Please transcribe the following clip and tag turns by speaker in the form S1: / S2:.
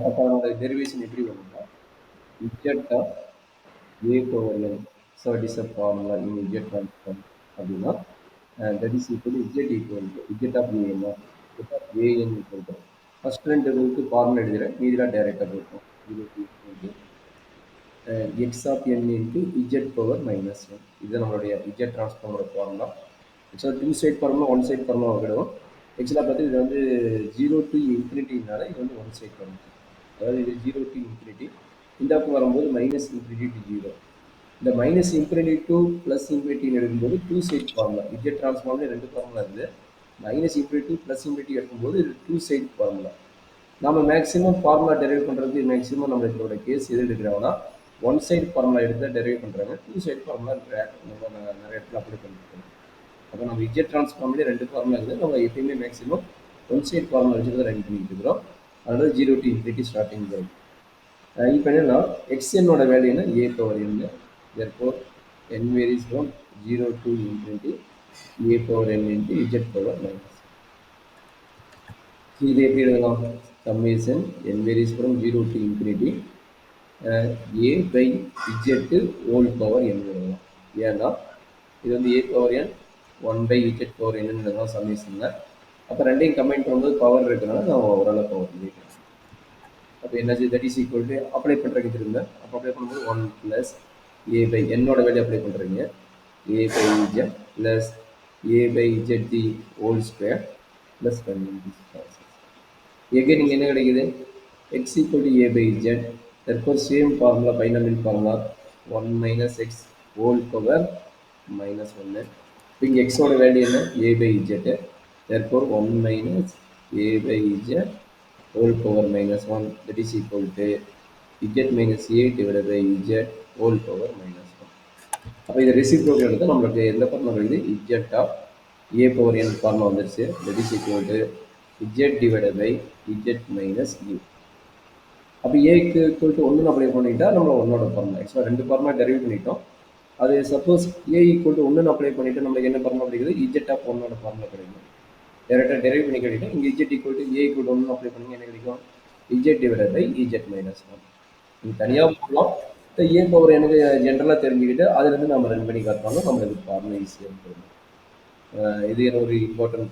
S1: அப்போ அதோட டெரிவேஷன் எப்படி வரும்னா z of a power n. So it is a formula in z transform அப்படின்னா that is equal to z equal to z of a n z of a n equal to first ரெண்டு ரூலுக்கு formula எழுதுகிறேன், மீதிலாம் டைரெக்டாக போட்டோம். இது equal to x of n into z power minus 1. இது நம்மளுடைய z டிரான்ஸ்ஃபார்மோட formula. ஆக்சுவலாக two side formula one side formula விடுவோம். ஆக்சுவலாக பார்த்து இது வந்து 0 to infinity-னால இது வந்து ஒன் சைட் ஃபார்முலா. அதாவது இது 0 to infinity, இந்த பக்கம் வரும்போது மைனஸ் இன்ஃபினிட்டி டு 0. இந்த மைனஸ் இன்ஃபினிட்டி டு ப்ளஸ் இன்ஃபினிட்டின்னு எடுக்கும்போது டூ சைட் ஃபார்முலா. z டிரான்ஸ்ஃபார்ம்ல ரெண்டு ஃபார்முலா இருக்குது. மைனஸ் இன்ஃபினிட்டி ப்ளஸ் இன்ஃபினிட்டி எடுக்கும்போது இது டூ சைட் ஃபார்முலா. நம்ம மேக்ஸிமம் ஃபார்முலா டெரைவ் பண்ணுறதுக்கு மேக்ஸிமம் நம்ம இதோட கேஸ் எது எடுக்கிறோம்னா ஒன் சைடு ஃபார்முலா எடுத்து டெரைவ் பண்ணுறாங்க. டூ சைடு ஃபார்முலா நம்ம நிறைய இடத்துல அப்ளை பண்ணிருக்கோம். அப்போ நம்ம z டிரான்ஸ்ஃபார்ம்லேயே ரெண்டு ஃபார்முலா இருக்குது. நம்ம எப்பயுமே மேக்ஸிமம் ஒன் சைடு ஃபார்முலா வச்சு தான் ரெடி பண்ணிட்டு இருக்கிறோம். அதனால 0 to infinity ஸ்டார்டிங் வரும். இப்போ என்னன்னா xnோட வேல்யூ என்ன a power n. therefore n varies from 0 to infinity a power n into z power minus. இது எப்படி எழுதலாம்? Summation n varies from 0 to infinity a by z whole power n எழுதலாம். ஏன்னா இது வந்து a power n 1 by z power n எழுதலாம் சம்மேஷனில். அப்போ ரெண்டையும் கம்பைன் பண்ணும்போது பவர் இருக்கிறனால நான் ஓரளவு பவர் பண்ணிக்கிறேன். அப்போ என்னாச்சு, that is equal to apply பண்ணுறதுக்கு திரும்ப. அப்போ அப்ளை பண்ணும்போது 1 ப்ளஸ் a by என்னோட வேல்யூ அப்ளை பண்ணுறீங்க a by z plus a by z the whole square plus 1. Again இங்கே என்ன கிடைக்குது, x equal to a by z. therefore same formula, binomial formula 1 minus x whole power minus 1. இப்போ இங்கே எக்ஸோட value என்ன a by z. therefore 1 minus a by z whole power minus 1 that is equal to z minus a divided by z whole power minus 1. அப்போ இது reciprocal எடுத்து நம்மளுக்கு எந்த formula கிடைக்குது, z of a power n formula வந்துருச்சு. that is equal to z divided by z minus u. அப்போ ஏக்கு equal to ஒன்று அப்ளை பண்ணிட்டா நம்ம ஒன்னோட ஃபார்முலா. ஆக்சுவலாக ரெண்டு ஃபார்முலா டெரைவ் பண்ணிட்டோம். அது சப்போஸ் ஏ ஈக்குவல் டு ஒன்று அப்ளை பண்ணிட்டு நம்மளுக்கு என்ன ஃபார்முலா கிடைக்குது, z ஆஃப் ஒன்னோட ஃபார்முலா கிடைக்கும். டேரெக்டாக டெரைவ் பண்ணி கிடைக்கும். இங்கே z equal to A equal to ஒன்று அப்ளை பண்ணி என்ன கிடைக்கும், z divided by z minus 1. நீங்கள் தனியாக போகலாம். ஏ பவர் எனக்கு ஜென்ரலாக தெரிஞ்சுக்கிட்டு அதுலேருந்து நம்ம ரன் பண்ணி காட்டுவாங்க. நம்மளுக்கு ஃபார்முலா ஈஸியாக இருக்கும். இது ஒரு இம்பார்ட்டன்ட்